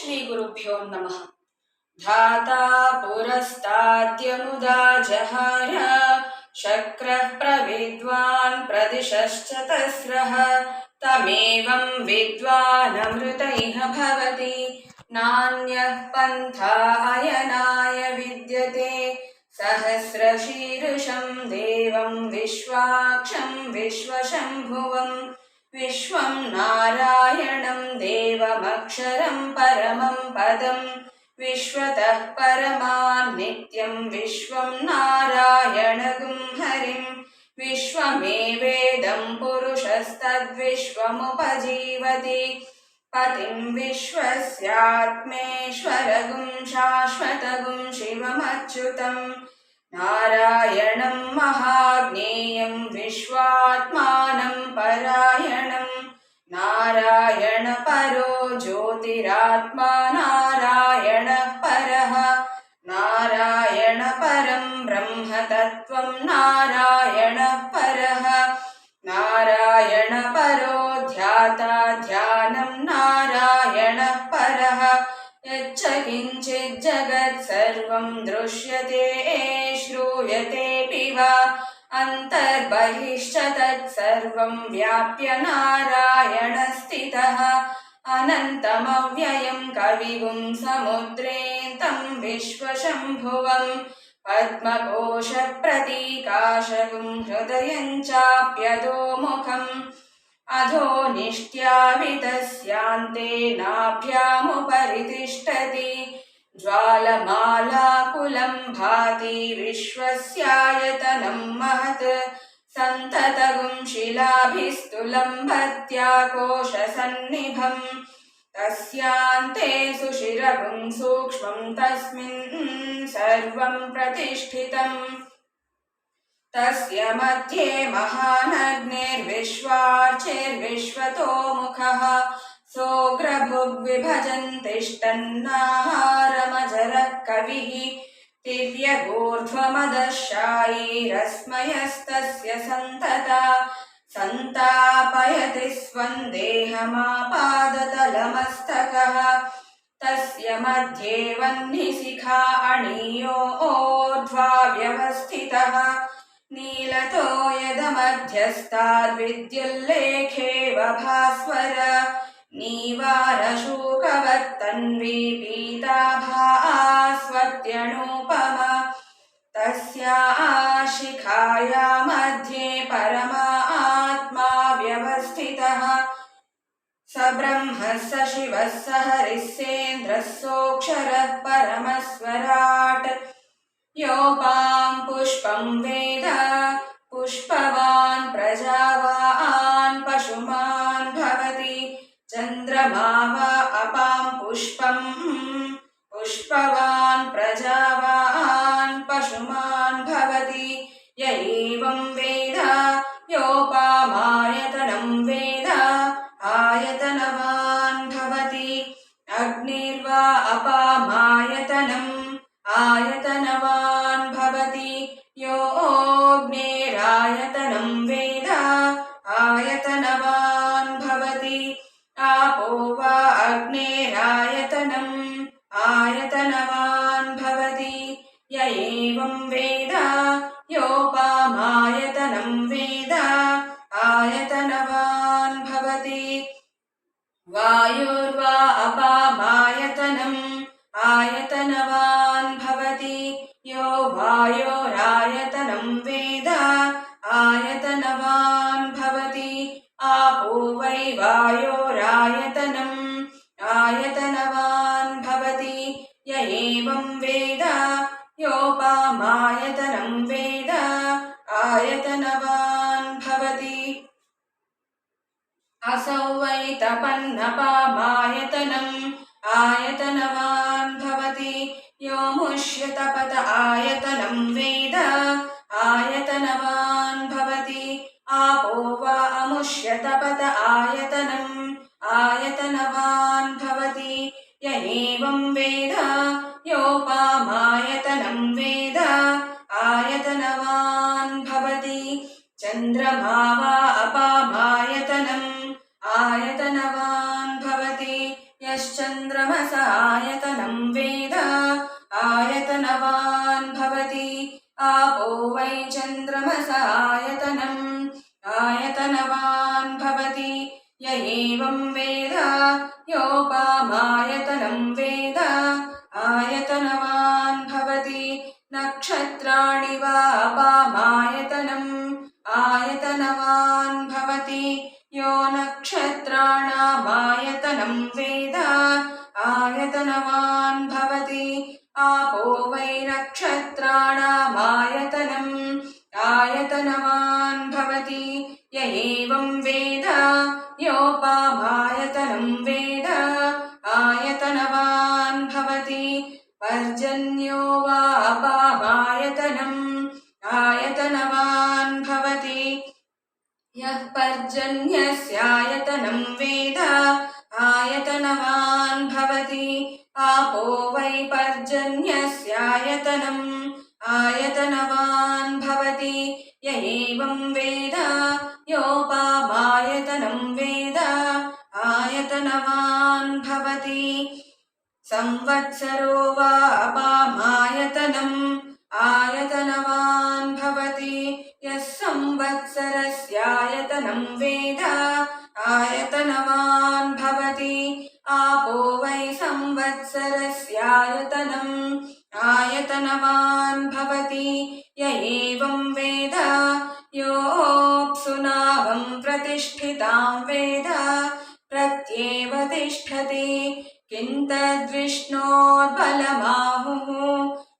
श्रीगुरुभ्यो नमः। धाता पुरस्ताद्यमुदा जहार शक्रः प्रविद्वान् प्रदिशश्च तस्रः तमेवं विद्वानमृत इह भवति नान्यः पन्था अयनाय विद्यते। सहस्रशीर्षं देवं विश्वाक्षं विश्वशम्भुवं विश्वं नारायणं देवमक्षरं परमं पदं विश्वतः परमान् नित्यं विश्वं नारायणगुं हरिं विश्वमेवेदं पुरुषस्तद्विश्वमुपजीवति पतिं विश्वस्यात्मेश्वरगुं शाश्वतगुं शिवमच्युतं नारायणं महाज्ञेयं विश्वात्मानं परायणं नारायणपरो ज्योतिरात्मा नारायणः परः नारायणपरं ब्रह्मतत्त्वं नारायणः परः नारायणपरो ध्याता ध्यानं नारायणः परः यच्च किञ्चित् जगत् सर्वं दृश्यते श्रूयतेऽपि वा अन्तर्बहिश्च तत्सर्वं व्याप्य नारायणस्थितः अनन्तमव्ययं कविगुं समुद्रेऽन्तं विश्वशम्भुवं पद्मकोशप्रतीकाशगुं हृदयं चाप्यधोमुखम् अधो निष्ट्यावितस्यान्ते नाभ्यामुपरि तिष्ठति ज्वालमालाकुलं भाति विश्वस्यायतनं महत् सन्ततगुं शिलाभिस्तुलं भत्याकोशसन्निभं तस्यान्ते सुशिरगुं सूक्ष्मं तस्मिन् सर्वं प्रतिष्ठितम् तस्य मध्ये महानग्निर्विश्वार्चिर्विश्वतोमुखः सोऽग्रभुग्विभजन्तिष्ठन्नाहारमजरः कविः तिर्यगूर्ध्वमदशायीरस्मयस्तस्य सन्तता सन्तापयति स्वं देहमापादतलमस्तकः तस्य मध्ये वह्निशिखा अणीयो ऊर्ध्वा व्यवस्थितः नीलतो यदमध्यस्ताद्विद्युल्लेखेव भास्वर नीवारशूकवत्तन्वी पीताभास्वत्यणूपमा तस्या शिखाया मध्ये परमात्मा व्यवस्थितः स ब्रह्म स शिवः स हरिः सेन्द्रः सोऽक्षरः परमस्वराट् योपां पुष्पं वेद पुष्पवान् प्रजावान् पशुमान् भवति चन्द्रमा वा अपां पुष्पं पुष्पवान् प्रजावान् पशुमान् भवति य एवं वेद योपामायतनं वेद आयतनवान् भवति अग्निर्वा अपामायतनम् आयतनवान् भवति योऽग्नेरायतनं वेद आयतनवान् भवति आपो वा अग्नेरायतनम् आयतनवान् भवति य एवं वेद योपामायतनं वेद आयतनवान् भवति वायुर्वा अपामायतनम् आयतनवान् भवति यो वायोरायतनं वेद आयतनवान् भवति आपो वै वायोरायतनम् आयतनवान् भवति य एवं वेद योपामायतनं वेद आयतनवान् भवति असौ वै तपन्नपामायतनम् आयतनवान् भवति यो मुष्यतपत आयतनं वेद आयतनवान् भवति आपो वा अमुष्यतपत आयतनम् आयतनवान् भवति य एवं वेद योपामायतनं वेद आयतनवान् भवति चन्द्रमा वा अपामायतनम् आयतनवान् भवति यश्चन्द्रमसा आयतनं वेद आयतनवान् भवति आपो वै चन्द्रमस आयतनम् आयतनवान् भवति य एवं वेद योपामायतनं वेद आयतनवान् भवति नक्षत्राणि वा अपामायतनम् आयतनवान् भवति यो नक्षत्राणामायतनं वेद आयतनवान् भवति आपो वै नक्षत्राणामायतनम् आयतनवान् भवति य एवं वेद योपामायतनं वेद आयतनवान् भवति पर्जन्यो वा अपामायतनम् आयतनवान् भवति यः पर्जन्यस्यायतनं वेद आयतनवान् भवति आपो वै पर्जन्यस्यायतनम् आयतनवान् भवति य एवं वेद योपामायतनं वेद आयतनवान् भवति संवत्सरो वा अपामायतनम् आयतनवान् भवति यः संवत्सरस्यायतनं वेद आयतनवान् भवति आपो वै संवत्सरस्यायतनम् आयतनवान् भवति य एवं वेद योऽप्सुनावं प्रतिष्ठितां वेद प्रत्येव तिष्ठति किं तद्विष्णोर्बलमाहुः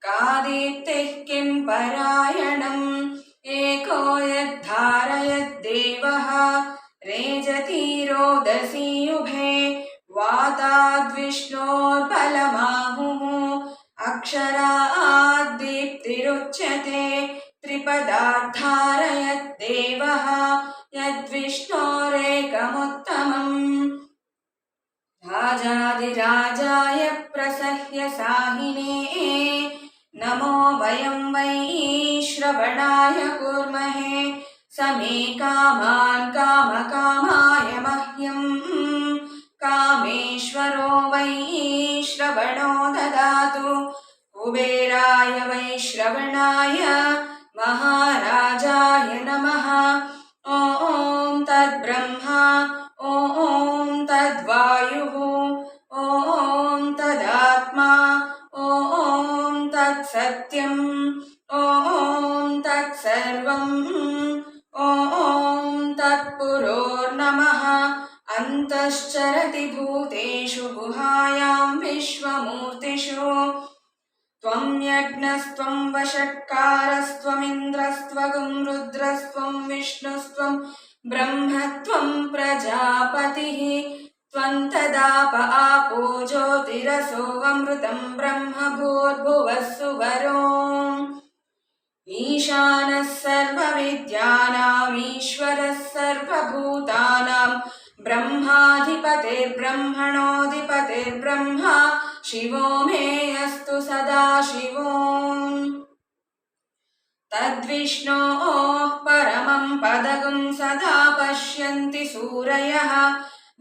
का दीप्तिः किं परायणम् एको यद्धारयद्देवः रेजति रोदसी उभे वाताद्विष्णोर्बलमाहुः अक्षराद्दीप्तिरुच्यते त्रिपदाद्धारयद्देवः यद्विष्णोरेकमुत्तमम् राजाधिराजाय प्रसह्य साहिने नमो वयं वै श्रवणाय कुर्महे समे कामान् कामकामाय मह्यम् कामेश्वरो वै श्रवणो ददातु कुबेराय वै श्रवणाय महाराजाय नमः ॐ तद्ब्रह्मा ॐ तद्वायुः ॐ तदात्मा ॐ तत्सत्यम् ॐ तत्सर्वम् ॐ तत्पुरोर्नमः अन्तश्चरति भूतेषु गुहायां विश्वमूर्तिषु त्वं यज्ञस्त्वं वषट्कारस्त्वमिन्द्रस्त्वगुं रुद्रस्त्वं विष्णुस्त्वं ब्रह्मत्वं प्रजापतिः त्वं तदाप आपो ज्योतिरसोऽमृतं ब्रह्म भूर्भुवः सुवरो ईशानः सर्वविद्यानाम् ईश्वरः सर्वभूतानां ब्रह्माधिपतिर्ब्रह्मणोऽधिपतिर्ब्रह्मा शिवो मे अस्तु सदा शिवो तद्विष्णोः परमं पदगुं सदा पश्यन्ति सूरयः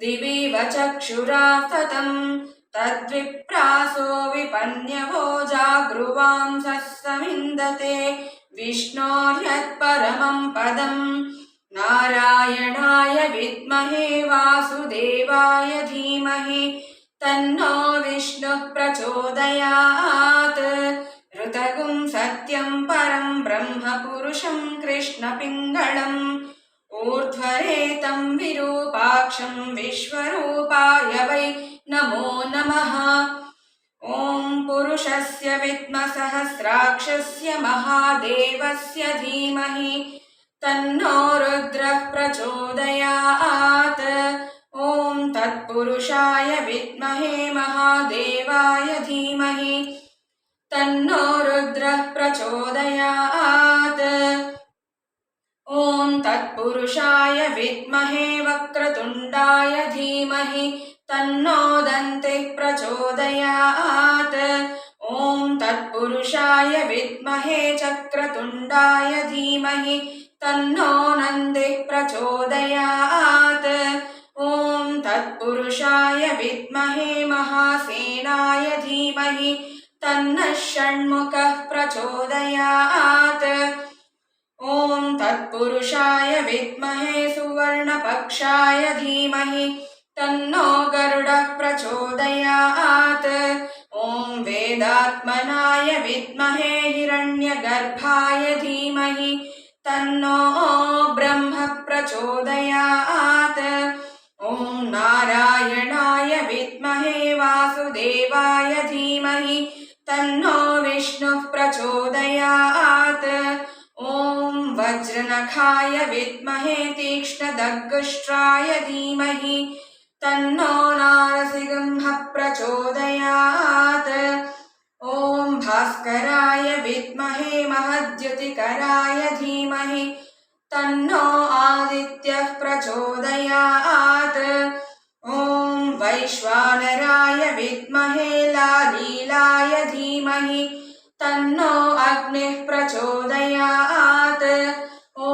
दिवि चक्षुरास्ततं तद्विप्रासो विपन्यवो जागृवांसः समिन्दते विष्णोर्यत्परमं पदं नारायणाय विद्महे वासुदेवाय धीमहि तन्नो विष्णुः प्रचोदयात् ऋतगुं सत्यं परं ब्रह्म पुरुषं कृष्णपिङ्गळम् ऊर्ध्वरेतं विरूपाक्षं विश्वरूपाय वै नमो नमः ॐ पुरुषस्य विद्मसहस्राक्षस्य महादेवस्य धीमहि तन्नो रुद्रः प्रचोदयात् ॐ तत्पुरुषाय विद्महे महादेवाय धीमहि तन्नो रुद्रः प्रचोदयात् ॐ तत्पुरुषाय विद्महे वक्रतुण्डाय धीमहि तन्नो दन्तिः प्रचोदयात् ॐ तत्पुरुषाय विद्महे चक्रतुण्डाय धीमहि तन्नो नन्दिः प्रचोदयात् ॐ तत्पुरुषाय विद्महे महासेनाय धीमहि तन्नः षण्मुखः प्रचोदयात्। ॐ तत्पुरुषाय विद्महे सुवर्णपक्षाय धीमहि तन्नो गरुडः प्रचोदयात्। ॐ वेदात्मनाय विद्महे हिरण्यगर्भाय धीमहि तन्नो ब्रह्म प्रचोदयात्। ॐ नारायणाय विद्महे वासुदेवाय धीमहि तन्नो विष्णुः प्रचोदयात्। ॐ वज्रनखाय विद्महे तीक्ष्णदग्गष्ट्राय धीमहि तन्नो नारसिंहः प्रचोदयात्। ॐ भास्कराय विद्महे महद्युतिकराय धीमहि तन्नो आदित्यः प्रचोदयात्। ॐ वैश्वानराय विद्महे लालीलाय धीमहि तन्नो अग्निः प्रचोदयात्। ॐ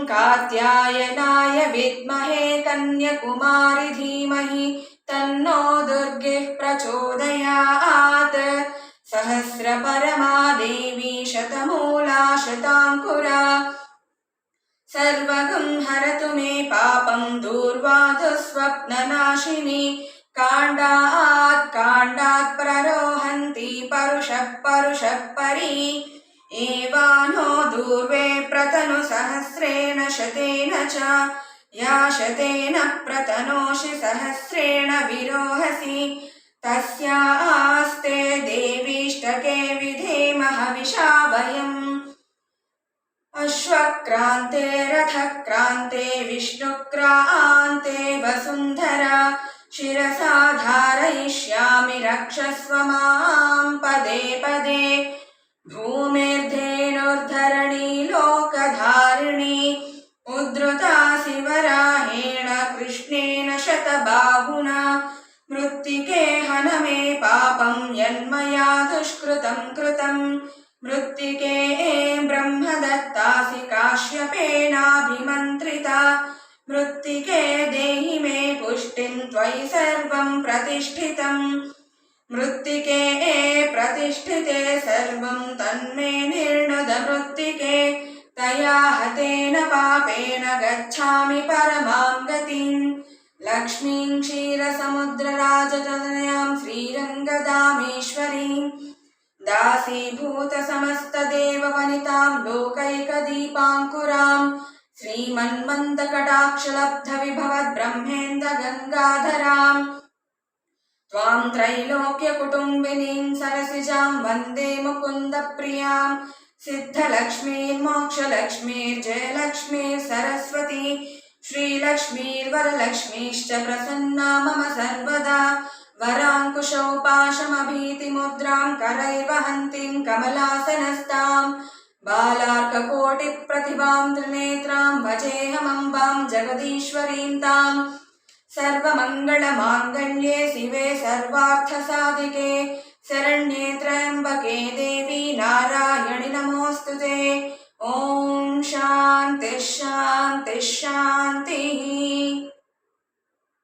कात्यायनाय विद्महे कन्याकुमारी धीमहि तन्नो दुर्गिः प्रचोदयात्। सहस्रपरमा देवी शतमूला शताङ्कुरा सर्वगं हरतु मे पापं दूर्वादुःस्वप्ननाशिनी। काण्डात् काण्डात् प्ररोहन्ति परुषः परुषः परि एवानो दूर्वे प्रतनु सहस्रेण शतेन च या शतेन प्रतनोषि सहस्रेण विरोहसि तस्यास्ते देवीष्टके विधेमः हविषा वयम्। अश्वक्रान्ते रथक्रान्ते विष्णुक्रान्ते वसुन्धरा शिरसा धारयिष्यामि रक्षस्व मां पदे पदे। भूमिर्धेनुर्धरणी लोकधारिणी उद्धृता शिवराहेण कृष्णेन शतबाहुना। मृत्तिके हन मे पापं यन्मया दुष्कृतं कृतं। मृत्तिके ब्रह्मदत्तासि काश्यपेनाभिमन्त्रिता। मृत्तिके देहि मे पुष्टिं त्वयि सर्वं प्रतिष्ठितम्। मृत्तिके प्रतिष्ठिते सर्वं तन्मे निर्णुद मृत्तिके। तया हतेन पापेन गच्छामि परमां गतिम्। लक्ष्मीं क्षीरसमुद्रराजतनयां श्रीरङ्गदामेश्वरीं दासीभूतसमस्तदेववनितां लोकैकदीपाङ्कुरां श्रीमन्मन्दकटाक्षलब्धविभवद्ब्रह्मेन्द्रगङ्गाधरां त्वां त्रैलोक्यकुटुम्बिनीं सरसिजां वन्दे मुकुन्दप्रियां। सिद्धलक्ष्मीर्मोक्षलक्ष्मीर्जयलक्ष्मीर्सरस्वती श्रीलक्ष्मीर्वरलक्ष्मीश्च प्रसन्ना मम सर्वदा। वराङ्कुशौपाशमभीतिमुद्रां करैर्वहन्तीं कमलासनस्तां बालार्ककोटिप्रतिभां त्रिनेत्रां भजेऽहमम्बां जगदीश्वरीं ताम्। सर्वमङ्गलमाङ्गल्ये शिवे सर्वार्थसाधिके शरण्ये त्र्यम्बके देवी नारायणि नमोऽस्तुते। ॐ शान्तिः शान्तिः शान्तिः।